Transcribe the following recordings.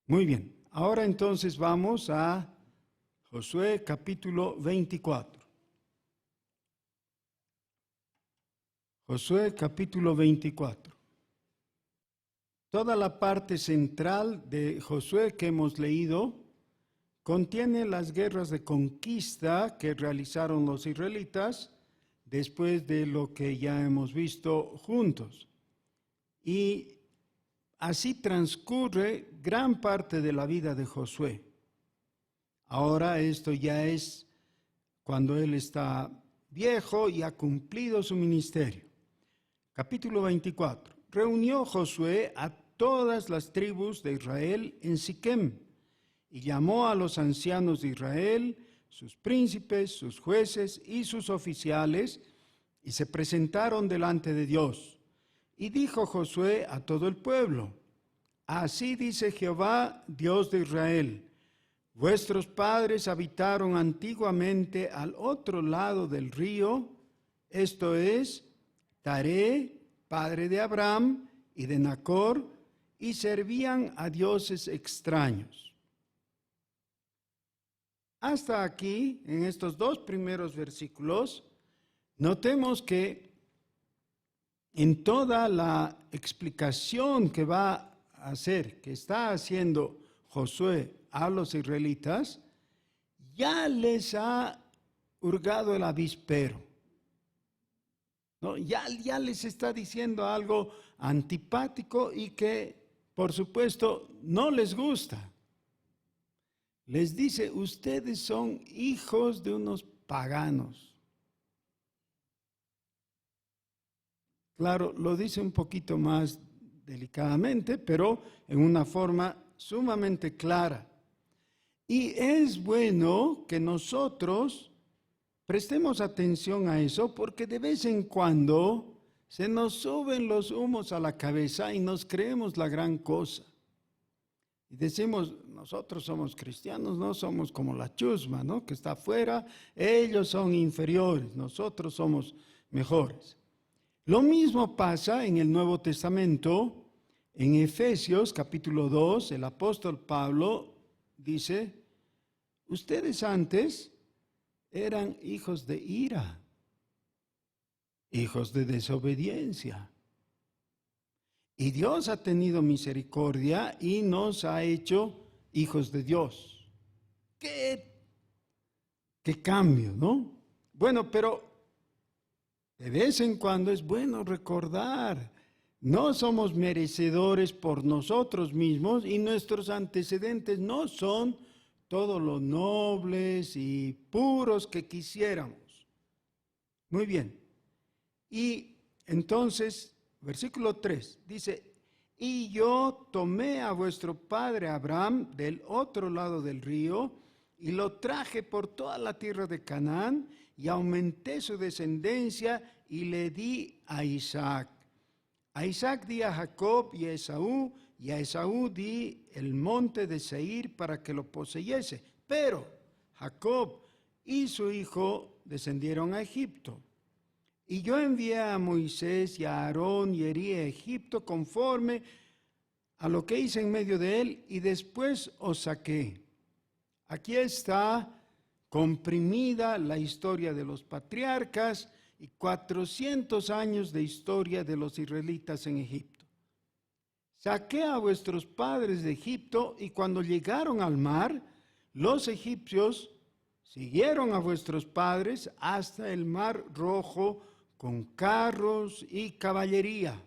Muy bien, ahora entonces vamos a Josué capítulo 24. Josué capítulo 24. Toda la parte central de Josué que hemos leído contiene las guerras de conquista que realizaron los israelitas después de lo que ya hemos visto juntos. Y así transcurre gran parte de la vida de Josué. Ahora esto ya es cuando él está viejo y ha cumplido su ministerio. Capítulo 24. Reunió Josué a todas las tribus de Israel en Siquem y llamó a los ancianos de Israel, sus príncipes, sus jueces y sus oficiales, y se presentaron delante de Dios. Y dijo Josué a todo el pueblo: Así dice Jehová, Dios de Israel: Vuestros padres habitaron antiguamente al otro lado del río, esto es, Taré, padre de Abraham y de Nacor, y servían a dioses extraños. Hasta aquí, en estos dos primeros versículos, notemos que en toda la explicación que va a hacer, que está haciendo Josué a los israelitas, ya les ha hurgado el avispero. ¿No? Ya les está diciendo algo antipático y que, por supuesto, no les gusta. Les dice: ustedes son hijos de unos paganos. Claro, lo dice un poquito más delicadamente, pero en una forma sumamente clara. Y es bueno que nosotros prestemos atención a eso, porque de vez en cuando se nos suben los humos a la cabeza y nos creemos la gran cosa. Y decimos: nosotros somos cristianos, no somos como la chusma, ¿no?, que está afuera, ellos son inferiores, nosotros somos mejores. Lo mismo pasa en el Nuevo Testamento. En Efesios capítulo 2, el apóstol Pablo dice: ustedes antes eran hijos de ira, hijos de desobediencia. Y Dios ha tenido misericordia y nos ha hecho hijos de Dios. ¡Qué cambio!, ¿no? Bueno, pero de vez en cuando es bueno recordar, no somos merecedores por nosotros mismos y nuestros antecedentes no son todos los nobles y puros que quisiéramos. Muy bien. Y entonces, versículo 3 dice: y yo tomé a vuestro padre Abraham del otro lado del río y lo traje por toda la tierra de Canaán y aumenté su descendencia y le di a Isaac. A Isaac di a Jacob y a Esaú di el monte de Seir para que lo poseyese. Pero Jacob y su hijo descendieron a Egipto. Y yo envié a Moisés y a Aarón y herí a Egipto conforme a lo que hice en medio de él, y después os saqué. Aquí está comprimida la historia de los patriarcas y 400 años de historia de los israelitas en Egipto. Saqué a vuestros padres de Egipto, y cuando llegaron al mar, los egipcios siguieron a vuestros padres hasta el mar Rojo con carros y caballería.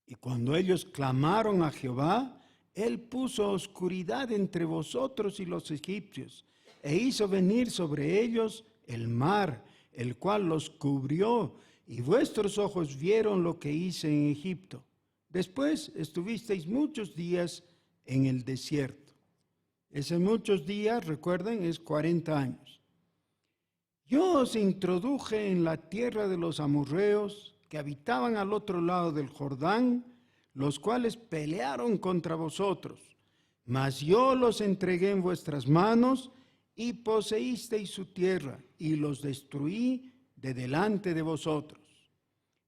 Y cuando ellos clamaron a Jehová, él puso oscuridad entre vosotros y los egipcios, e hizo venir sobre ellos el mar, el cual los cubrió, y vuestros ojos vieron lo que hice en Egipto. Después estuvisteis muchos días en el desierto. Ese muchos días, recuerden, es 40 años. Yo os introduje en la tierra de los amorreos, que habitaban al otro lado del Jordán, los cuales pelearon contra vosotros. Mas yo los entregué en vuestras manos, y poseísteis su tierra, y los destruí de delante de vosotros.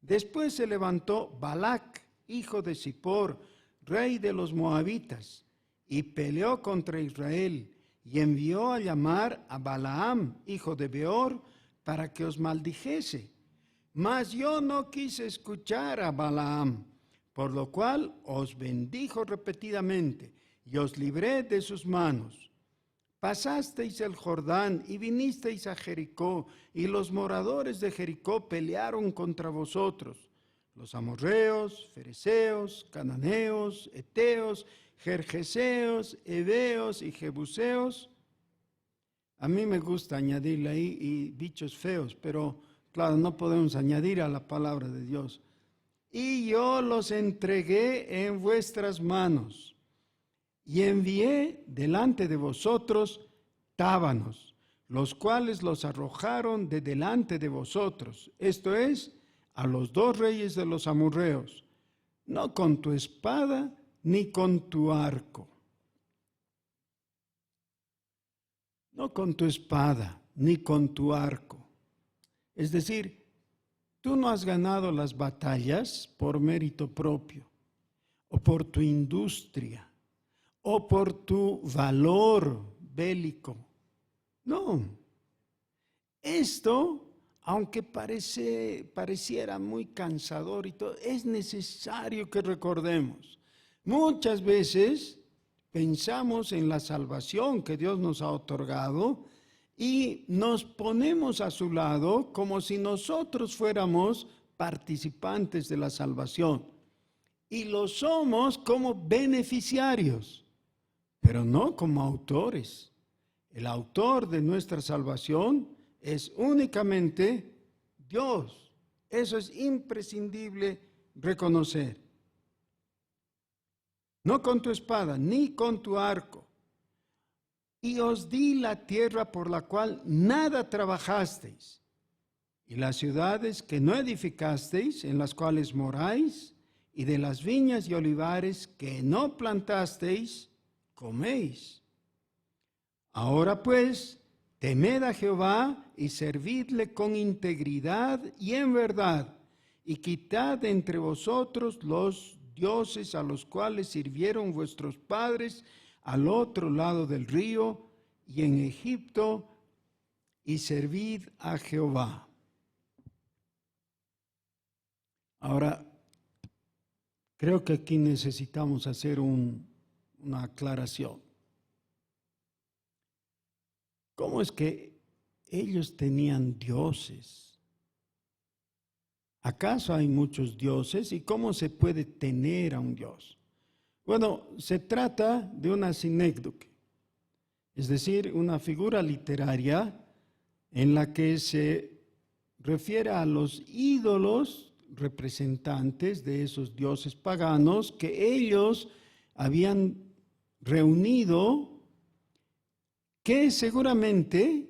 Después se levantó Balac, hijo de Zippor, rey de los moabitas, y peleó contra Israel, y envió a llamar a Balaam, hijo de Beor, para que os maldijese. Mas yo no quise escuchar a Balaam, por lo cual os bendijo repetidamente, y os libré de sus manos. Pasasteis el Jordán y vinisteis a Jericó, y los moradores de Jericó pelearon contra vosotros, los amorreos, fereceos, cananeos, eteos, gergeseos, heveos y jebuseos. A mí me gusta añadirle ahí y bichos feos, pero claro, no podemos añadir a la palabra de Dios. Y yo los entregué en vuestras manos, y envié delante de vosotros tábanos, los cuales los arrojaron de delante de vosotros, esto es, a los 2 reyes de los amorreos, no con tu espada ni con tu arco. No con tu espada ni con tu arco. Es decir, tú no has ganado las batallas por mérito propio, o por tu industria, o por tu valor bélico. No. Esto, aunque pareciera muy cansador y todo, es necesario que recordemos. Muchas veces pensamos en la salvación que Dios nos ha otorgado y nos ponemos a su lado como si nosotros fuéramos participantes de la salvación. Y lo somos como beneficiarios, pero no como autores. El autor de nuestra salvación es únicamente Dios. Eso es imprescindible reconocer. No con tu espada, ni con tu arco. Y os di la tierra por la cual nada trabajasteis, y las ciudades que no edificasteis, en las cuales moráis, y de las viñas y olivares que no plantasteis, coméis. Ahora pues, temed a Jehová y servidle con integridad y en verdad, y quitad de entre vosotros los dioses a los cuales sirvieron vuestros padres al otro lado del río y en Egipto, y servid a Jehová. Ahora, creo que aquí necesitamos hacer una aclaración. ¿Cómo es que ellos tenían dioses? ¿Acaso hay muchos dioses? ¿Y cómo se puede tener a un dios? Bueno, se trata de una sinécdoque, es decir, una figura literaria en la que se refiere a los ídolos representantes de esos dioses paganos que ellos habían reunido, que seguramente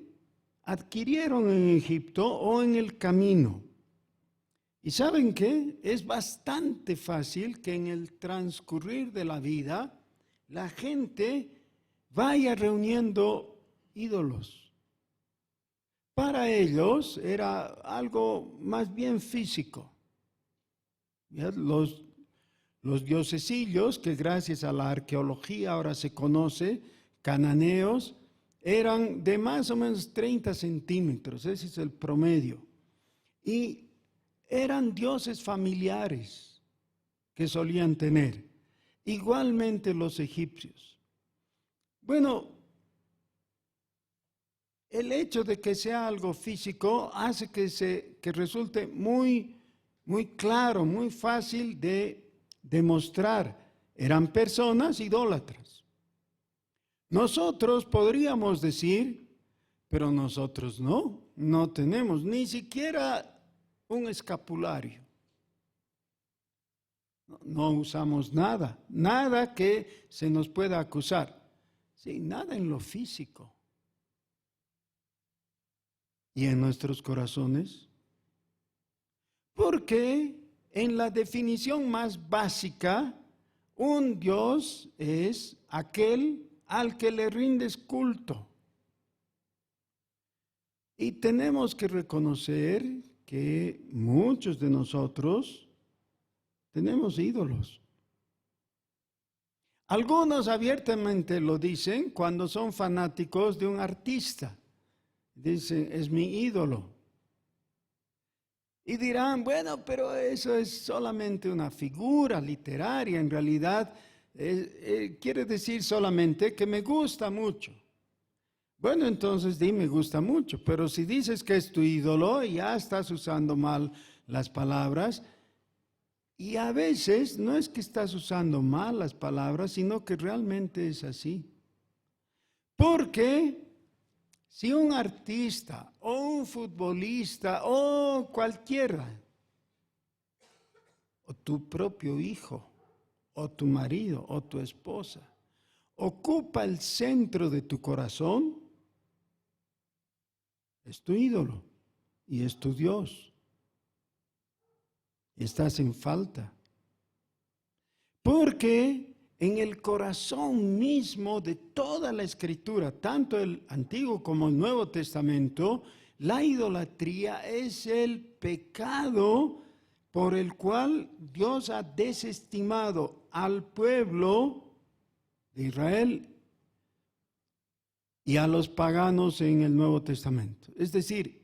adquirieron en Egipto o en el camino. ¿Y saben qué? Es bastante fácil que en el transcurrir de la vida la gente vaya reuniendo ídolos. Para ellos era algo más bien físico. ¿Ya? Los diosesillos, que gracias a la arqueología ahora se conoce, cananeos, eran de más o menos 30 centímetros, ese es el promedio. Y eran dioses familiares que solían tener, igualmente los egipcios. Bueno, el hecho de que sea algo físico hace que resulte muy claro, muy fácil de demostrar. Eran personas idólatras. Nosotros podríamos decir, pero nosotros no tenemos ni siquiera un escapulario. No usamos nada que se nos pueda acusar. Sí, nada en lo físico. ¿Y en nuestros corazones? Porque en la definición más básica, un Dios es aquel al que le rindes culto. Y tenemos que reconocer que muchos de nosotros tenemos ídolos. Algunos abiertamente lo dicen cuando son fanáticos de un artista. Dicen, es mi ídolo. Y dirán, bueno, pero eso es solamente una figura literaria. En realidad, quiere decir solamente que me gusta mucho. Bueno, entonces di, me gusta mucho. Pero si dices que es tu ídolo, ya estás usando mal las palabras. Y a veces no es que estás usando mal las palabras, sino que realmente es así. Porque si un artista o un futbolista o cualquiera, o tu propio hijo, o tu marido, o tu esposa, ocupa el centro de tu corazón, es tu ídolo y es tu Dios. Estás en falta. Porque en el corazón mismo de toda la Escritura, tanto el Antiguo como el Nuevo Testamento, la idolatría es el pecado por el cual Dios ha desestimado al pueblo de Israel y a los paganos en el Nuevo Testamento. Es decir,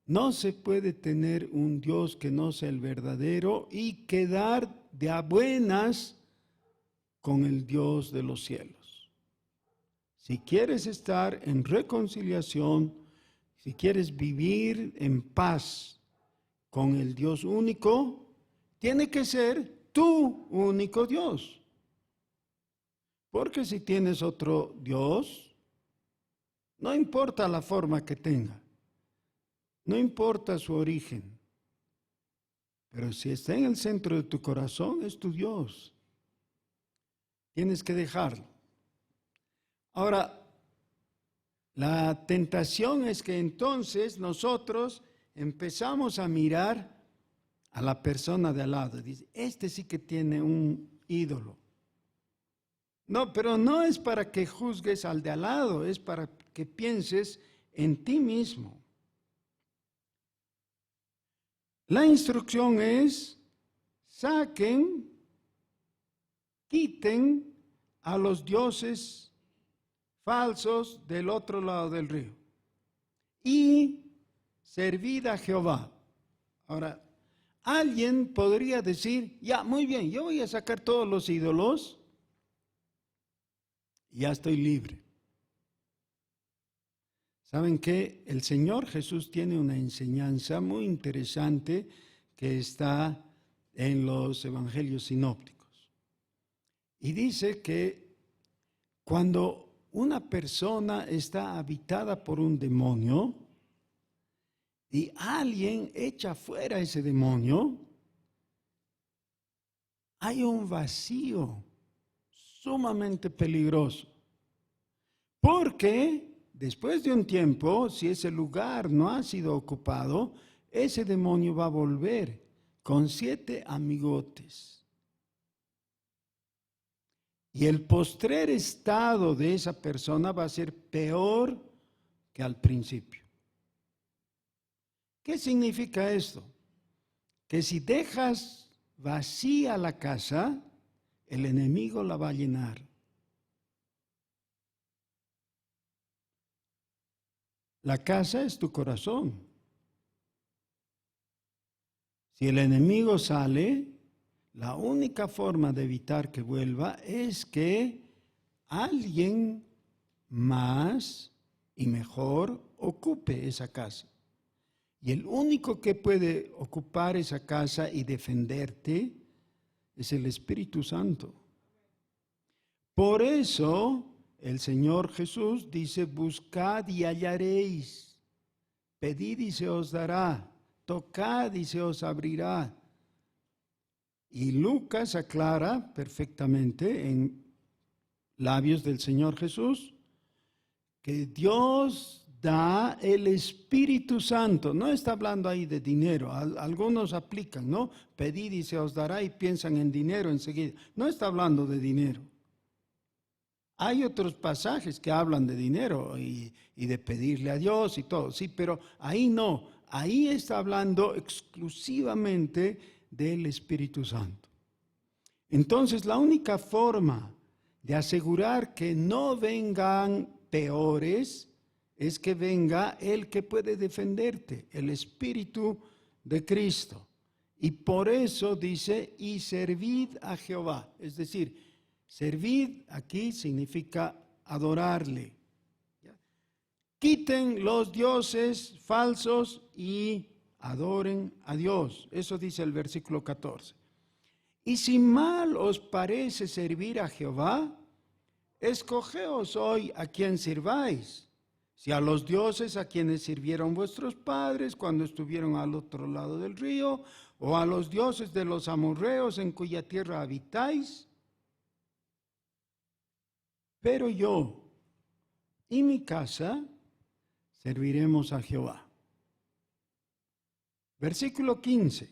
no se puede tener un Dios que no sea el verdadero y quedar de a buenas con el Dios de los cielos. Si quieres estar en reconciliación, si quieres vivir en paz con el Dios único, tiene que ser tu único Dios. Porque si tienes otro Dios, no importa la forma que tenga. No importa su origen, pero si está en el centro de tu corazón, es tu Dios. Tienes que dejarlo. Ahora, la tentación es que entonces nosotros empezamos a mirar a la persona de al lado. Dice, este sí que tiene un ídolo. No, pero no es para que juzgues al de al lado, es para que pienses en ti mismo. La instrucción es, quiten a los dioses falsos del otro lado del río y servid a Jehová. Ahora, alguien podría decir, ya, muy bien, yo voy a sacar todos los ídolos y ya estoy libre. ¿Saben qué? El Señor Jesús tiene una enseñanza muy interesante que está en los evangelios sinópticos. Y dice que cuando una persona está habitada por un demonio y alguien echa fuera ese demonio, hay un vacío sumamente peligroso. Porque después de un tiempo, si ese lugar no ha sido ocupado, ese demonio va a volver con 7 amigotes. Y el postrer estado de esa persona va a ser peor que al principio. ¿Qué significa esto? Que si dejas vacía la casa, el enemigo la va a llenar. La casa es tu corazón. Si el enemigo sale, la única forma de evitar que vuelva es que alguien más y mejor ocupe esa casa. Y el único que puede ocupar esa casa y defenderte es el Espíritu Santo. Por eso el Señor Jesús dice, buscad y hallaréis, pedid y se os dará, tocad y se os abrirá. Y Lucas aclara perfectamente en labios del Señor Jesús que Dios da el Espíritu Santo. No está hablando ahí de dinero. Algunos aplican, ¿no? Pedid y se os dará y piensan en dinero enseguida. No está hablando de dinero. Hay otros pasajes que hablan de dinero y de pedirle a Dios y todo, sí, pero ahí no. Ahí está hablando exclusivamente del Espíritu Santo. Entonces, la única forma de asegurar que no vengan peores, es que venga el que puede defenderte, el Espíritu de Cristo. Y por eso dice, y servid a Jehová. Es decir, servid aquí significa adorarle. Quiten los dioses falsos y adoren a Dios. Eso dice el versículo 14. Y si mal os parece servir a Jehová, escogeos hoy a quien sirváis. Si a los dioses a quienes sirvieron vuestros padres cuando estuvieron al otro lado del río, o a los dioses de los amorreos en cuya tierra habitáis. Pero yo y mi casa serviremos a Jehová. Versículo 15,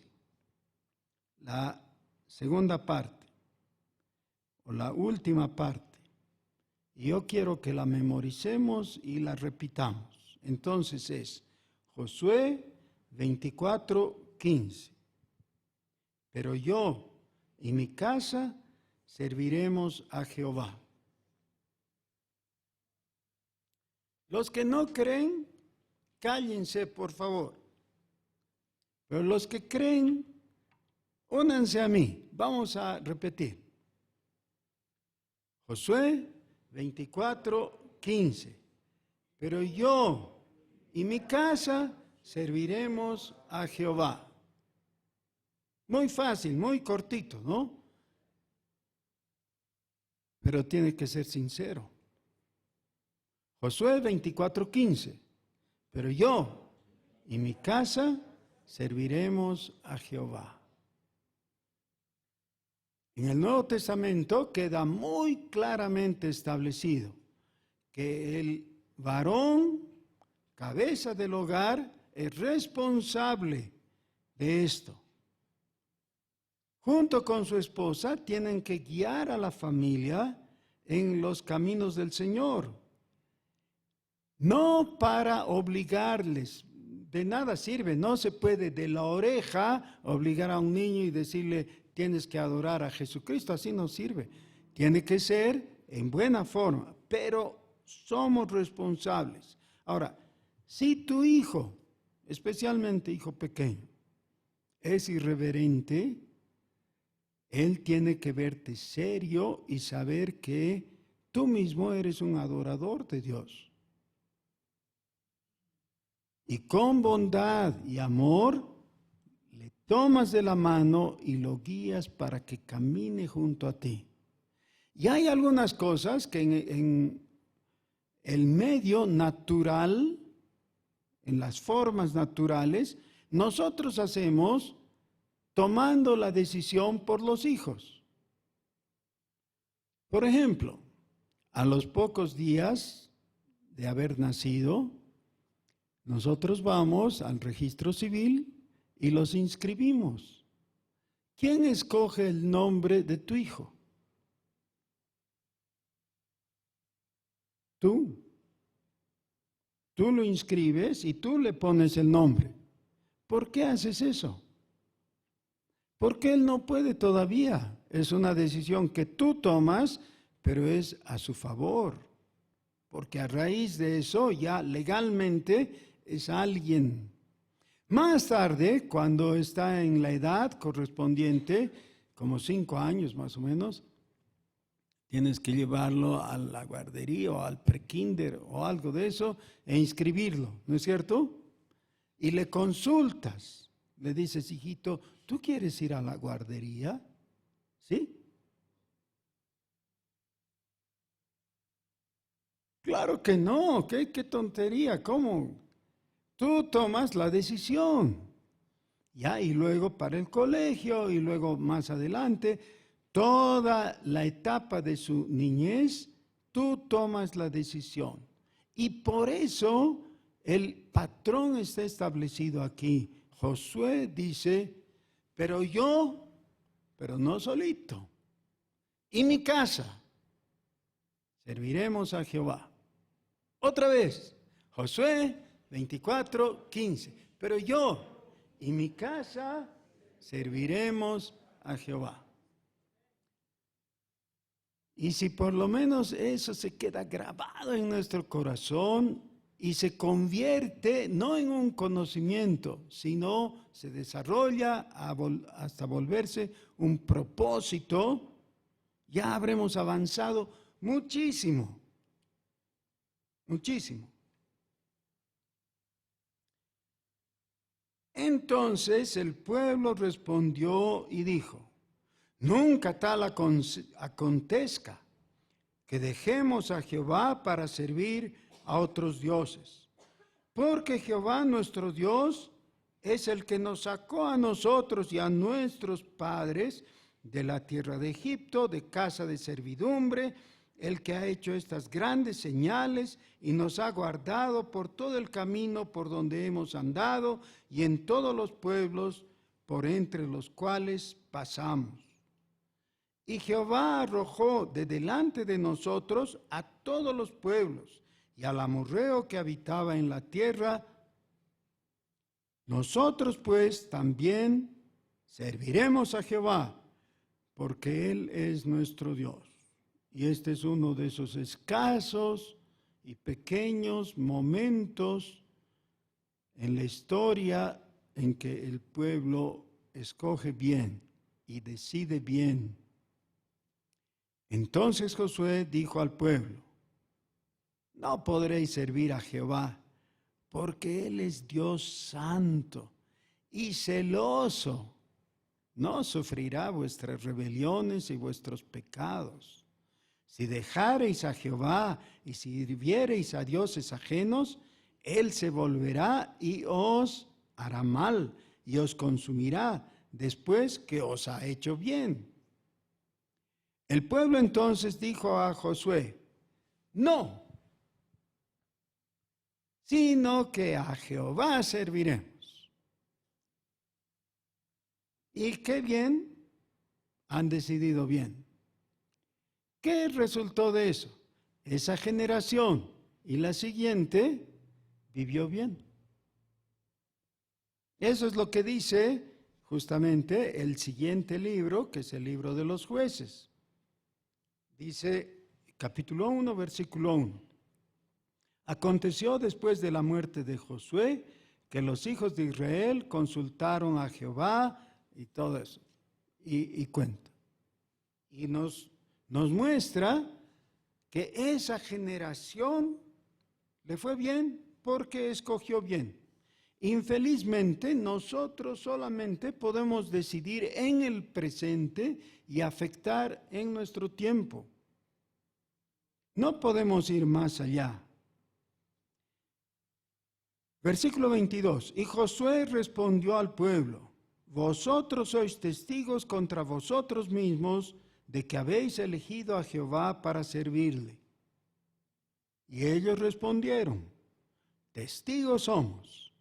la segunda parte, o la última parte. Y yo quiero que la memoricemos y la repitamos. Entonces es Josué 24:15. Pero yo y mi casa serviremos a Jehová. Los que no creen, cállense, por favor. Pero los que creen, únanse a mí. Vamos a repetir. Josué 24:15. Pero yo y mi casa serviremos a Jehová. Muy fácil, muy cortito, ¿no? Pero tiene que ser sincero. Josué 24:15. Pero yo y mi casa serviremos a Jehová. En el Nuevo Testamento queda muy claramente establecido que el varón, cabeza del hogar, es responsable de esto. Junto con su esposa tienen que guiar a la familia en los caminos del Señor. No para obligarles, de nada sirve, no se puede de la oreja obligar a un niño y decirle tienes que adorar a Jesucristo, así no sirve. Tiene que ser en buena forma, pero somos responsables. Ahora, si tu hijo, especialmente hijo pequeño, es irreverente, él tiene que verte serio y saber que tú mismo eres un adorador de Dios. Y con bondad y amor le tomas de la mano y lo guías para que camine junto a ti. Y hay algunas cosas que en el medio natural, en las formas naturales, nosotros hacemos tomando la decisión por los hijos. Por ejemplo, a los pocos días de haber nacido, nosotros vamos al registro civil y los inscribimos. ¿Quién escoge el nombre de tu hijo? Tú. Tú lo inscribes y tú le pones el nombre. ¿Por qué haces eso? Porque él no puede todavía. Es una decisión que tú tomas, pero es a su favor. Porque a raíz de eso ya legalmente es alguien. Más tarde, cuando está en la edad correspondiente, como 5 años más o menos, tienes que llevarlo a la guardería o al prekinder o algo de eso e inscribirlo, ¿no es cierto? Y le consultas, le dices, hijito, ¿tú quieres ir a la guardería? ¿Sí? Claro que no, qué tontería, ¿cómo? Tú tomas la decisión, ya, y luego para el colegio, y luego más adelante, toda la etapa de su niñez, tú tomas la decisión. Y por eso el patrón está establecido aquí. Josué dice, pero yo, pero no solito, y mi casa, serviremos a Jehová. Otra vez, Josué 24:15. Pero yo y mi casa serviremos a Jehová. Y si por lo menos eso se queda grabado en nuestro corazón y se convierte no en un conocimiento, sino se desarrolla hasta volverse un propósito, ya habremos avanzado muchísimo, muchísimo. Entonces el pueblo respondió y dijo: nunca tal acontezca que dejemos a Jehová para servir a otros dioses. Porque Jehová nuestro Dios es el que nos sacó a nosotros y a nuestros padres de la tierra de Egipto, de casa de servidumbre, el que ha hecho estas grandes señales y nos ha guardado por todo el camino por donde hemos andado y en todos los pueblos por entre los cuales pasamos. Y Jehová arrojó de delante de nosotros a todos los pueblos y al amorreo que habitaba en la tierra. Nosotros pues también serviremos a Jehová, porque Él es nuestro Dios. Y este es uno de esos escasos y pequeños momentos en la historia en que el pueblo escoge bien y decide bien. Entonces Josué dijo al pueblo: no podréis servir a Jehová, porque Él es Dios santo y celoso. No sufrirá vuestras rebeliones y vuestros pecados. Si dejareis a Jehová y sirviereis a dioses ajenos, Él se volverá y os hará mal y os consumirá después que os ha hecho bien. El pueblo entonces dijo a Josué: no, sino que a Jehová serviremos. Y qué bien, han decidido bien. ¿Qué resultó de eso? Esa generación y la siguiente vivió bien. Eso es lo que dice justamente el siguiente libro, que es el libro de los Jueces. Dice capítulo 1, versículo 1. Aconteció después de la muerte de Josué que los hijos de Israel consultaron a Jehová y todo eso. Y cuenta. Y nos muestra que esa generación le fue bien porque escogió bien. Infelizmente, nosotros solamente podemos decidir en el presente y afectar en nuestro tiempo. No podemos ir más allá. Versículo 22. Y Josué respondió al pueblo: vosotros sois testigos contra vosotros mismos de que habéis elegido a Jehová para servirle. Y ellos respondieron: testigos somos.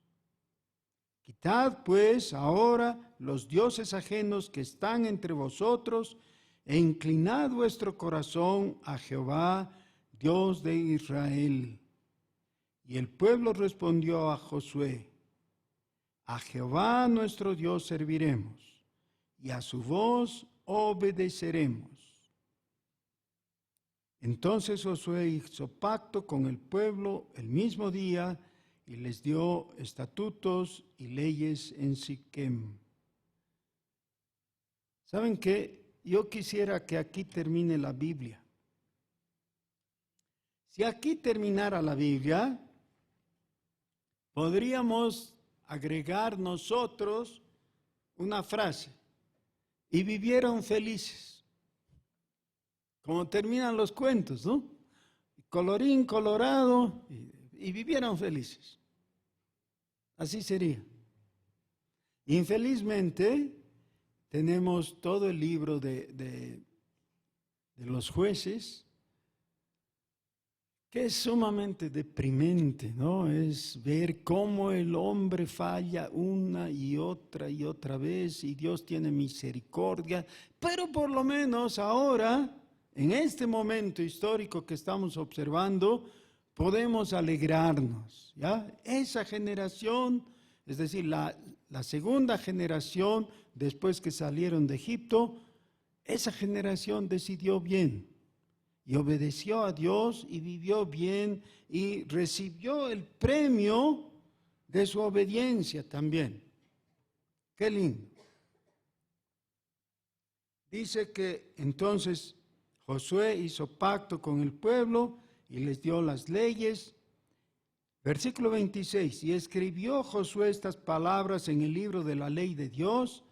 Quitad pues ahora los dioses ajenos que están entre vosotros e inclinad vuestro corazón a Jehová, Dios de Israel. Y el pueblo respondió a Josué: a Jehová nuestro Dios serviremos, y a su voz obedeceremos. Entonces Josué hizo pacto con el pueblo el mismo día y les dio estatutos y leyes en Siquem. ¿Saben qué? Yo quisiera que aquí termine la Biblia. Si aquí terminara la Biblia, podríamos agregar nosotros una frase: y vivieron felices. Como terminan los cuentos, ¿no? Colorín colorado, y vivieron felices. Así sería. Infelizmente, tenemos todo el libro de los Jueces, que es sumamente deprimente, ¿no? Es ver cómo el hombre falla una y otra vez, y Dios tiene misericordia, pero por lo menos ahora, en este momento histórico que estamos observando, podemos alegrarnos, ¿ya? Esa generación, es decir, la segunda generación después que salieron de Egipto, esa generación decidió bien. y obedeció a Dios y vivió bien y recibió el premio de su obediencia también. Qué lindo. Dice que entonces Josué hizo pacto con el pueblo y les dio las leyes. Versículo 26, y escribió Josué estas palabras en el libro de la ley de Dios,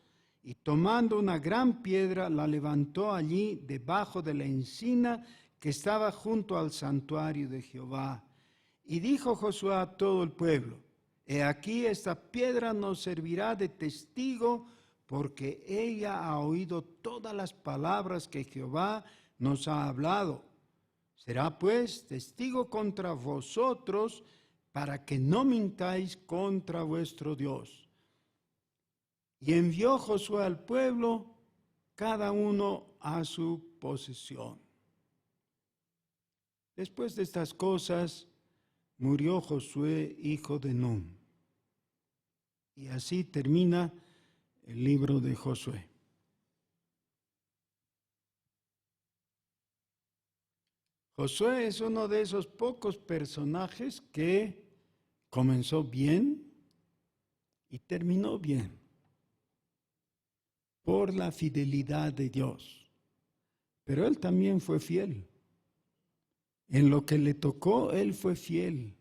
y tomando una gran piedra la levantó allí debajo de la encina que estaba junto al santuario de Jehová. Y dijo Josué a todo el pueblo, he aquí esta piedra nos servirá de testigo, porque ella ha oído todas las palabras que Jehová nos ha hablado. Será pues testigo contra vosotros, para que no mintáis contra vuestro Dios. Y envió Josué al pueblo, cada uno a su posesión. Después de estas cosas, murió Josué, hijo de Nun. Y así termina el libro de Josué. Josué es uno de esos pocos personajes que comenzó bien y terminó bien por la fidelidad de Dios. Pero él también fue fiel. En lo que le tocó, él fue fiel.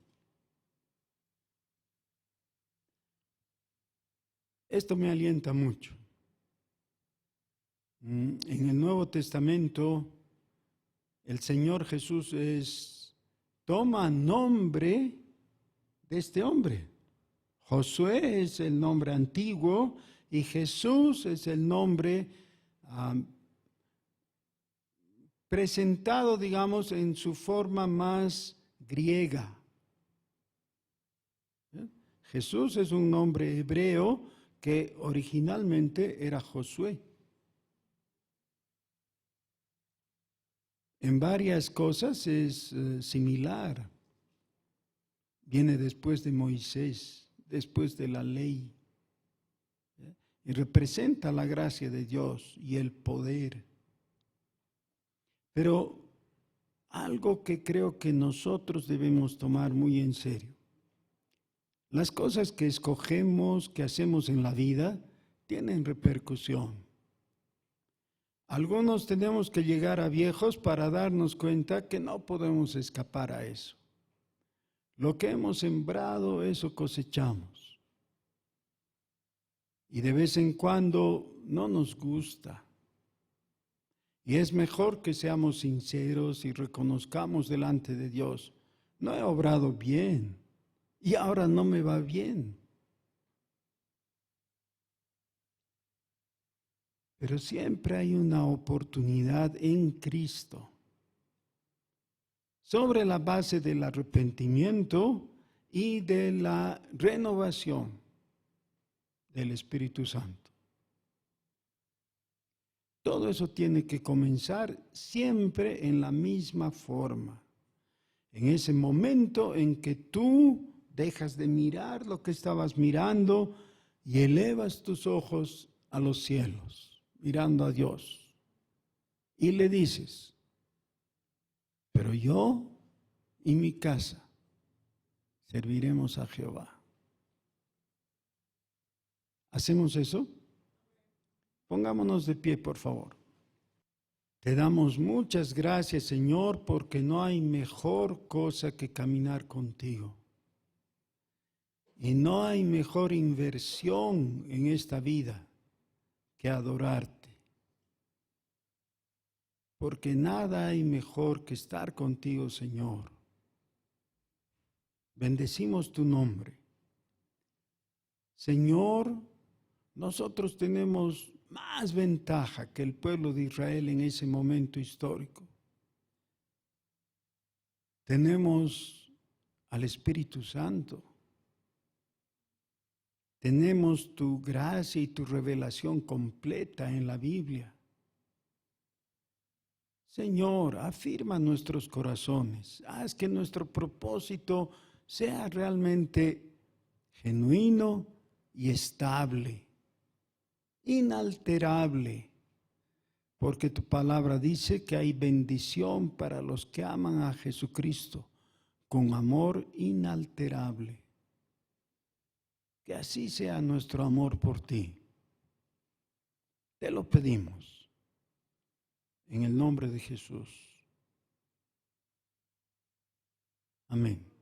Esto me alienta mucho. En el Nuevo Testamento, el Señor Jesús toma nombre de este hombre. Josué es el nombre antiguo y Jesús es el nombre presentado, digamos, en su forma más griega. Jesús es un nombre hebreo que originalmente era Josué. En varias cosas es similar. Viene después de Moisés, después de la ley. Y representa la gracia de Dios y el poder. Pero algo que creo que nosotros debemos tomar muy en serio. Las cosas que escogemos, que hacemos en la vida, tienen repercusión. Algunos tenemos que llegar a viejos para darnos cuenta que no podemos escapar a eso. Lo que hemos sembrado, eso cosechamos. Y de vez en cuando no nos gusta. Y es mejor que seamos sinceros y reconozcamos delante de Dios, no he obrado bien y ahora no me va bien. Pero siempre hay una oportunidad en Cristo. Sobre la base del arrepentimiento y de la renovación del Espíritu Santo. Todo eso tiene que comenzar siempre en la misma forma. En ese momento en que tú dejas de mirar lo que estabas mirando y elevas tus ojos a los cielos, mirando a Dios. Y le dices, pero yo y mi casa serviremos a Jehová. ¿Hacemos eso? Pongámonos de pie, por favor. Te damos muchas gracias, Señor, porque no hay mejor cosa que caminar contigo. Y no hay mejor inversión en esta vida que adorarte. Porque nada hay mejor que estar contigo, Señor. Bendecimos tu nombre. Señor, nosotros tenemos más ventaja que el pueblo de Israel en ese momento histórico. Tenemos al Espíritu Santo. Tenemos tu gracia y tu revelación completa en la Biblia. Señor, afirma nuestros corazones. Haz que nuestro propósito sea realmente genuino y estable, inalterable, porque tu palabra dice que hay bendición para los que aman a Jesucristo con amor inalterable. Que así sea nuestro amor por ti. Te lo pedimos en el nombre de Jesús. Amén.